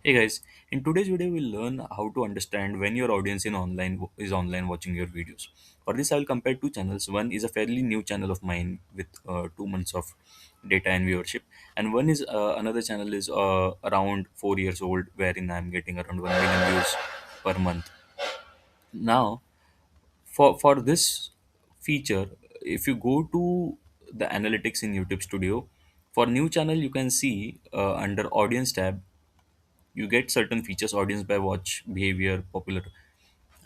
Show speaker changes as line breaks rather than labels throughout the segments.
Hey guys, in today's video we'll learn how to understand when your audience is online watching your videos. For this I will compare two channels. One is a fairly new channel of mine with 2 months of data and viewership, and one is another channel is around 4 years old, wherein I'm getting around 1 million views per month. Now, for this feature, if you go to the analytics in YouTube Studio, for new channel you can see under audience tab you get certain features: audience by watch behavior, popular.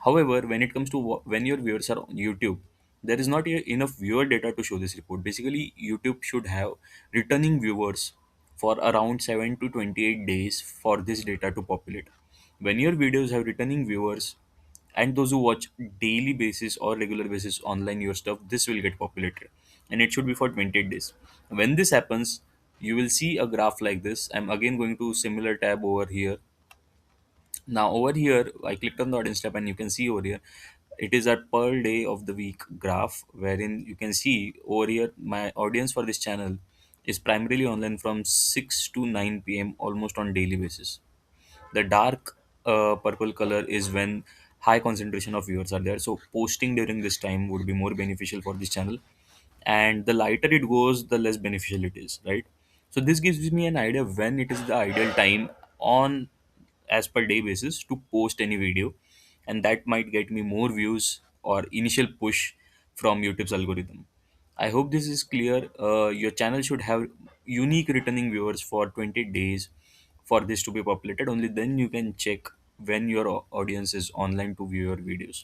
However, when it comes to when your viewers are on YouTube, there is not enough viewer data to show this report. Basically, YouTube should have returning viewers for around 7 to 28 days for this data to populate. When your videos have returning viewers and those who watch daily basis or regular basis online your stuff, this will get populated, and it should be for 28 days. When this happens, you will see a graph like this. I'm again going to similar tab over here. Now over here, I clicked on the audience tab and you can see over here, it is a per day of the week graph, wherein you can see over here my audience for this channel is primarily online from 6 to 9 p.m. almost on daily basis. The dark purple color is when high concentration of viewers are there. So posting during this time would be more beneficial for this channel, and the lighter it goes, the less beneficial it is, right? So this gives me an idea when it is the ideal time on as per day basis to post any video, and that might get me more views or initial push from YouTube's algorithm. I hope this is clear. Your channel should have unique returning viewers for 20 days for this to be populated. Only then you can check when your audience is online to view your videos.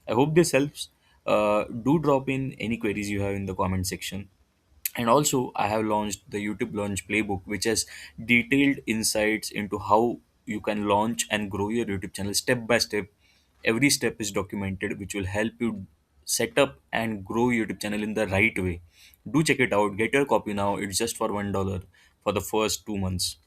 I hope this helps. Do drop in any queries you have in the comment section. And also, I have launched the YouTube Launch Playbook, which has detailed insights into how you can launch and grow your YouTube channel step by step. Every step is documented, which will help you set up and grow your YouTube channel in the right way. Do check it out. Get your copy now. It's just for $1 for the first 2 months.